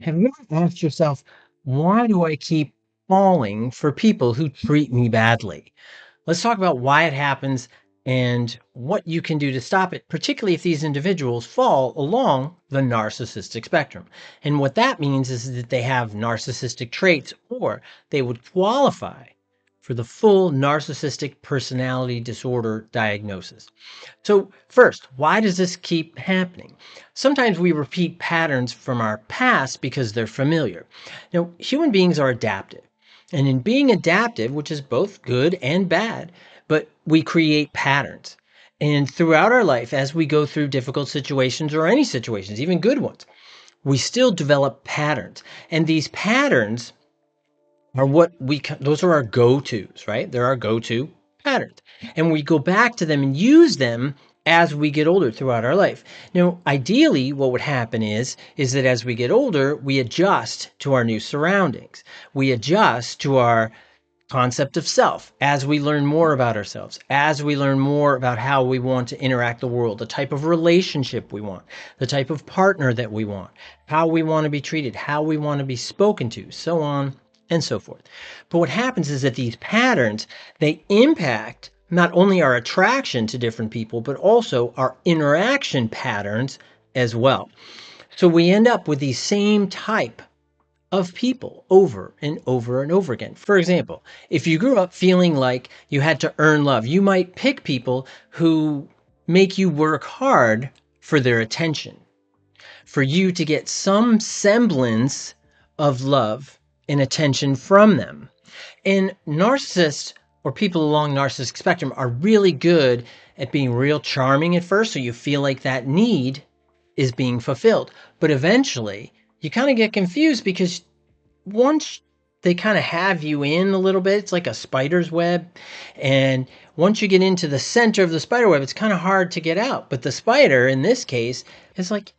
Have you ever asked yourself, why do I keep falling for people who treat me badly? Let's talk about why it happens and what you can do to stop it, particularly if these individuals fall along the narcissistic spectrum. And what that means is that they have narcissistic traits or they would qualify for the full narcissistic personality disorder diagnosis. So, first, why does this keep happening? Sometimes we repeat patterns from our past because they're familiar. Now, human beings are adaptive. And in being adaptive, which is both good and bad, but we create patterns. And throughout our life, as we go through difficult situations or any situations, even good ones, we still develop patterns. And these patterns are those are our go-tos, right? They're our go-to patterns. And we go back to them and use them as we get older throughout our life. Now, ideally, what would happen is that as we get older, we adjust to our new surroundings. We adjust to our concept of self as we learn more about ourselves, as we learn more about how we want to interact the world, the type of relationship we want, the type of partner that we want, how we want to be treated, how we want to be spoken to, so on and so forth. But what happens is that these patterns, they impact not only our attraction to different people, but also our interaction patterns as well. So we end up with these same type of people over and over and over again. For example, if you grew up feeling like you had to earn love, you might pick people who make you work hard for their attention, for you to get some semblance of love and attention from them. And narcissists or people along the narcissistic spectrum are really good at being real charming at first, so you feel like that need is being fulfilled. But eventually, you kind of get confused because once they kind of have you in a little bit, it's like a spider's web. And once you get into the center of the spider web, it's kind of hard to get out. But the spider, in this case, is like,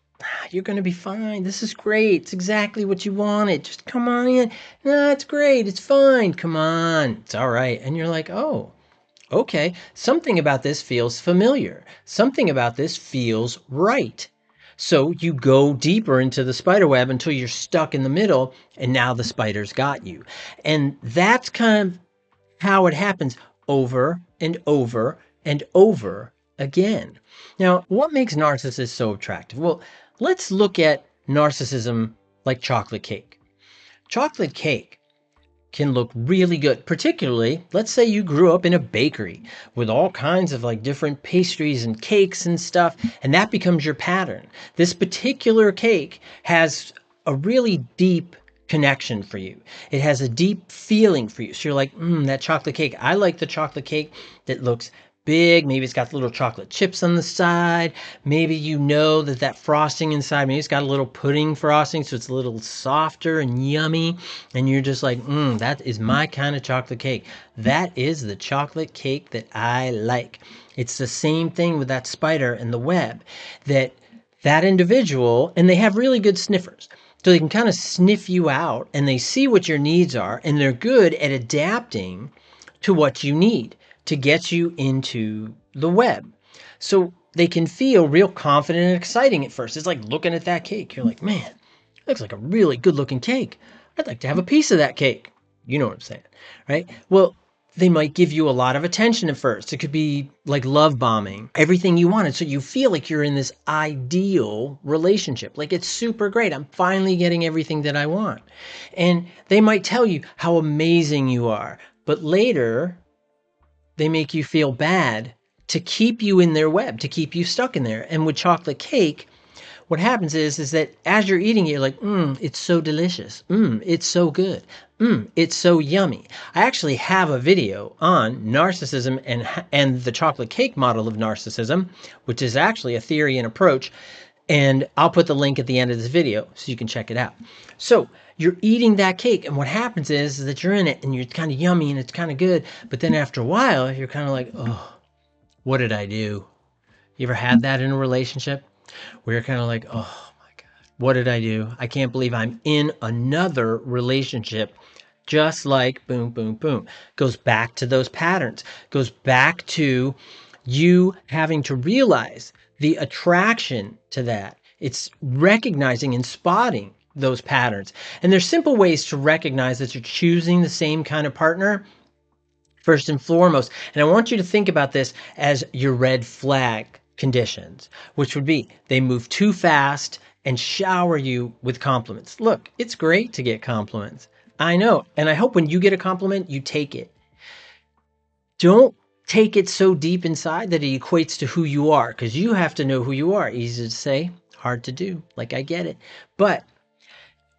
you're going to be fine. This is great. It's exactly what you wanted. Just come on in. No, it's great. It's fine. Come on. It's all right. And you're like, oh, okay. Something about this feels familiar. Something about this feels right. So you go deeper into the spider web until you're stuck in the middle, and now the spider's got you. And that's kind of how it happens over and over and over again. Now, what makes narcissists so attractive? Well, let's look at narcissism like chocolate cake. Chocolate cake can look really good, particularly, let's say you grew up in a bakery with all kinds of like different pastries and cakes and stuff, and that becomes your pattern. This particular cake has a really deep connection for you. It has a deep feeling for you. So you're like, that chocolate cake. I like the chocolate cake that looks big. Maybe it's got little chocolate chips on the side. Maybe you know that frosting inside, maybe it's got a little pudding frosting, so it's a little softer and yummy. And you're just like, that is my kind of chocolate cake. That is the chocolate cake that I like. It's the same thing with that spider and the web, that individual, and they have really good sniffers. So they can kind of sniff you out and they see what your needs are, and they're good at adapting to what you need to get you into the web. So they can feel real confident and exciting at first. It's like looking at that cake. You're like, man, looks like a really good looking cake. I'd like to have a piece of that cake. You know what I'm saying, right? Well, they might give you a lot of attention at first. It could be like love bombing, everything you wanted. So you feel like you're in this ideal relationship. Like it's super great. I'm finally getting everything that I want. And they might tell you how amazing you are. But later, they make you feel bad to keep you in their web, to keep you stuck in there. And with chocolate cake, what happens is that as you're eating it, you're like, it's so delicious. It's so good. It's so yummy. I actually have a video on narcissism and the chocolate cake model of narcissism, which is actually a theory and approach. And I'll put the link at the end of this video so you can check it out. So you're eating that cake, and what happens is that you're in it, and you're kind of yummy, and it's kind of good. But then after a while, you're kind of like, oh, what did I do? You ever had that in a relationship where you're kind of like, oh my God, what did I do? I can't believe I'm in another relationship. Just like boom, boom, boom. Goes back to those patterns. Goes back to you having to realize the attraction to that. It's recognizing and spotting those patterns. And there's simple ways to recognize that you're choosing the same kind of partner first and foremost. And I want you to think about this as your red flag conditions, which would be they move too fast and shower you with compliments. Look, it's great to get compliments. I know. And I hope when you get a compliment, you take it. Don't take it so deep inside that it equates to who you are, because you have to know who you are. Easy to say, hard to do. Like, I get it. But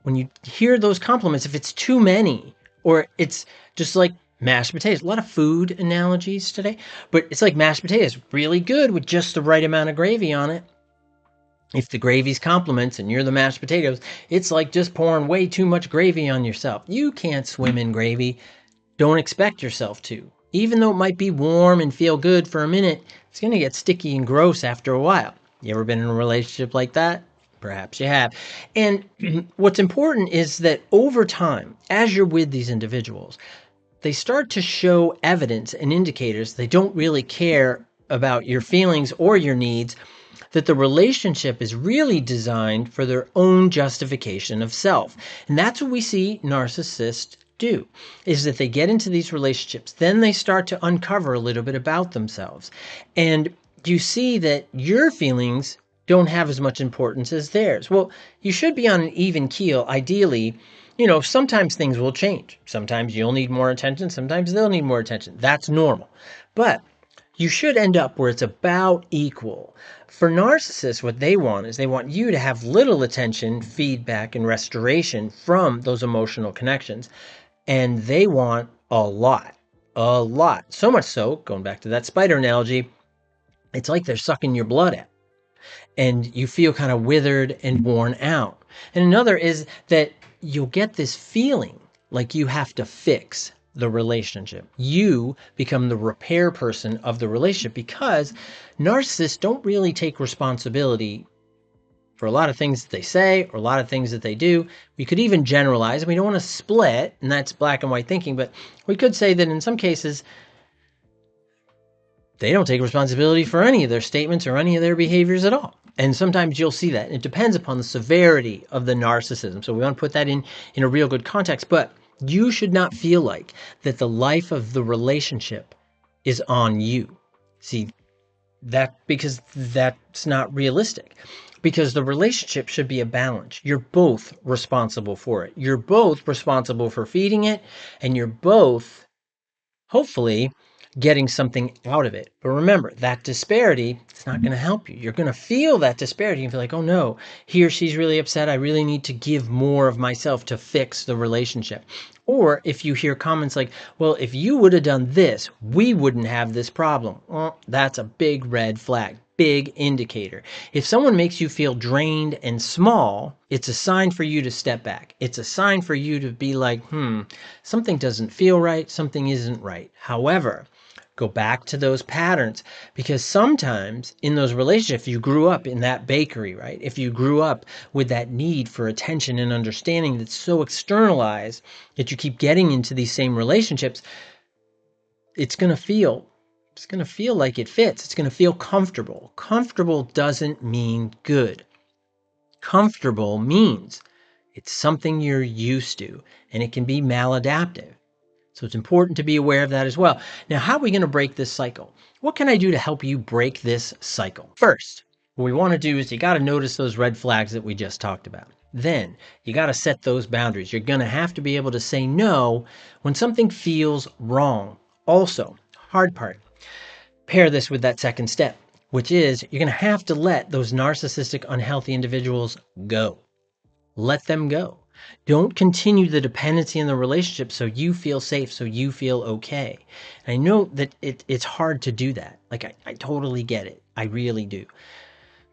when you hear those compliments, if it's too many, or it's just like mashed potatoes, a lot of food analogies today, but it's like mashed potatoes, really good with just the right amount of gravy on it. If the gravy's compliments and you're the mashed potatoes, it's like just pouring way too much gravy on yourself. You can't swim in gravy. Don't expect yourself to. Even though it might be warm and feel good for a minute, it's going to get sticky and gross after a while. You ever been in a relationship like that? Perhaps you have. And what's important is that over time, as you're with these individuals, they start to show evidence and indicators they don't really care about your feelings or your needs, that the relationship is really designed for their own justification of self. And that's what we see narcissists do, is that they get into these relationships, then they start to uncover a little bit about themselves. And you see that your feelings don't have as much importance as theirs. Well, you should be on an even keel, ideally. Sometimes things will change. Sometimes you'll need more attention. Sometimes they'll need more attention. That's normal. But you should end up where it's about equal. For narcissists, what they want is they want you to have little attention, feedback, and restoration from those emotional connections. And they want a lot. So much so, going back to that spider analogy, it's like they're sucking your blood out. And you feel kind of withered and worn out. And another is that you'll get this feeling like you have to fix the relationship. You become the repair person of the relationship, because narcissists don't really take responsibility for a lot of things that they say or a lot of things that they do. We could even generalize, and we don't want to split, and that's black and white thinking, but we could say that in some cases, they don't take responsibility for any of their statements or any of their behaviors at all. And sometimes you'll see that. It depends upon the severity of the narcissism. So we want to put that in a real good context. But you should not feel like that the life of the relationship is on you. See, because that's not realistic. Because the relationship should be a balance. You're both responsible for it. You're both responsible for feeding it, and you're both, hopefully, getting something out of it. But remember, that disparity, it's not going to help you. You're going to feel that disparity and feel like, oh no, he or she's really upset. I really need to give more of myself to fix the relationship. Or if you hear comments like, well, if you would have done this, we wouldn't have this problem. Well, that's a big red flag. Big indicator. If someone makes you feel drained and small, it's a sign for you to step back. It's a sign for you to be like, something doesn't feel right, something isn't right. However, go back to those patterns, because sometimes in those relationships, you grew up in that bakery, right? If you grew up with that need for attention and understanding that's so externalized that you keep getting into these same relationships, it's going to feel like it fits. It's going to feel comfortable. Comfortable doesn't mean good. Comfortable means it's something you're used to, and it can be maladaptive. So it's important to be aware of that as well. Now, how are we going to break this cycle? What can I do to help you break this cycle? First, what we want to do is you got to notice those red flags that we just talked about. Then you got to set those boundaries. You're going to have to be able to say no when something feels wrong. Also, hard part, pair this with that second step, which is you're going to have to let those narcissistic, unhealthy individuals go. Let them go. Don't continue the dependency in the relationship so you feel safe, so you feel okay. And I know that it's hard to do that. Like, I totally get it. I really do.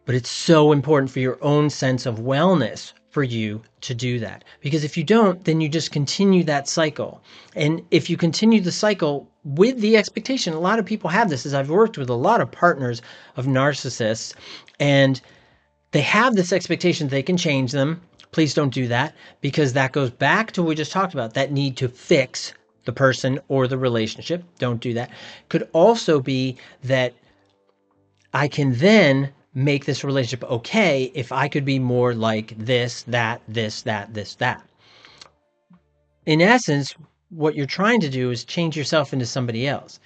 But it's so important for your own sense of wellness for you to do that. Because if you don't, then you just continue that cycle. And if you continue the cycle with the expectation, a lot of people have this, as I've worked with a lot of partners of narcissists, and they have this expectation they can change them. Please don't do that, because that goes back to what we just talked about, that need to fix the person or the relationship. Don't do that. Could also be that I can then make this relationship okay if I could be more like this, that, this, that, this, that. In essence, what you're trying to do is change yourself into somebody else.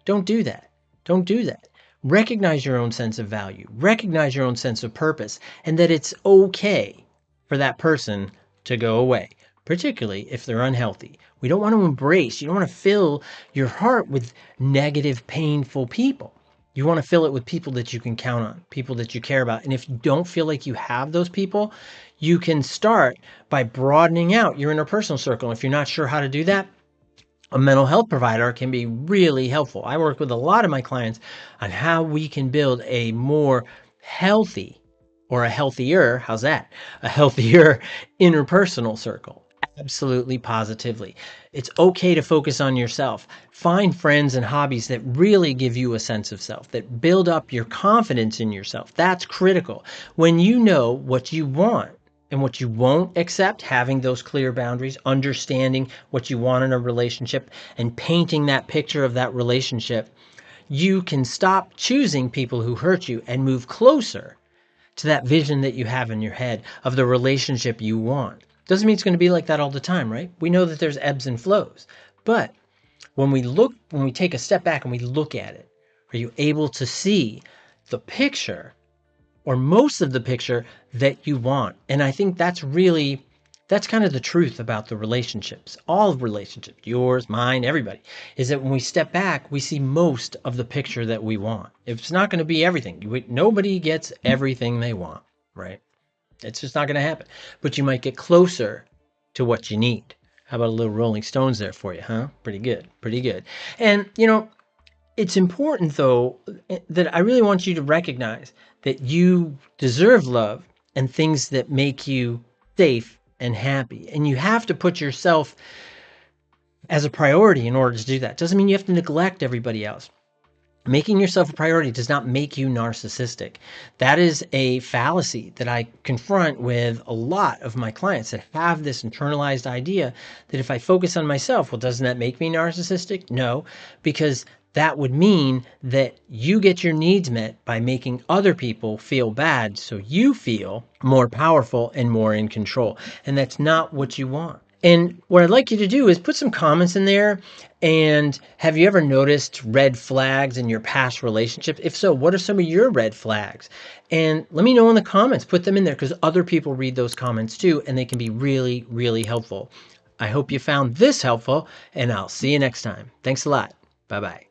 Don't do that. Don't do that. Recognize your own sense of value. Recognize your own sense of purpose, and that it's okay for that person to go away, particularly if they're unhealthy. We don't want to embrace, you don't want to fill your heart with negative, painful people. You want to fill it with people that you can count on, people that you care about. And if you don't feel like you have those people, you can start by broadening out your interpersonal circle. If you're not sure how to do that, a mental health provider can be really helpful. I work with a lot of my clients on how we can build a more healthy, or a healthier, how's that? A healthier interpersonal circle. Absolutely, positively. It's okay to focus on yourself. Find friends and hobbies that really give you a sense of self, that build up your confidence in yourself. That's critical. When you know what you want and what you won't accept, having those clear boundaries, understanding what you want in a relationship, and painting that picture of that relationship, you can stop choosing people who hurt you and move closer to that vision that you have in your head of the relationship you want. Doesn't mean it's going to be like that all the time, right? We know that there's ebbs and flows. But when we take a step back and we look at it, are you able to see the picture, or most of the picture, that you want? And I think that's kind of the truth about the relationships, all relationships, yours, mine, everybody, is that when we step back, we see most of the picture that we want. It's not going to be everything. Nobody gets everything they want, right? It's just not going to happen. But you might get closer to what you need. How about a little Rolling Stones there for you, huh? Pretty good, pretty good. And, it's important, though, that I really want you to recognize that you deserve love and things that make you safe and happy. And you have to put yourself as a priority in order to do that. Doesn't mean you have to neglect everybody else. Making yourself a priority does not make you narcissistic. That is a fallacy that I confront with a lot of my clients that have this internalized idea that if I focus on myself, well, doesn't that make me narcissistic? No, because that would mean that you get your needs met by making other people feel bad, so you feel more powerful and more in control. And that's not what you want. And what I'd like you to do is put some comments in there. And have you ever noticed red flags in your past relationships? If so, what are some of your red flags? And let me know in the comments. Put them in there, because other people read those comments too, and they can be really, really helpful. I hope you found this helpful, and I'll see you next time. Thanks a lot. Bye-bye.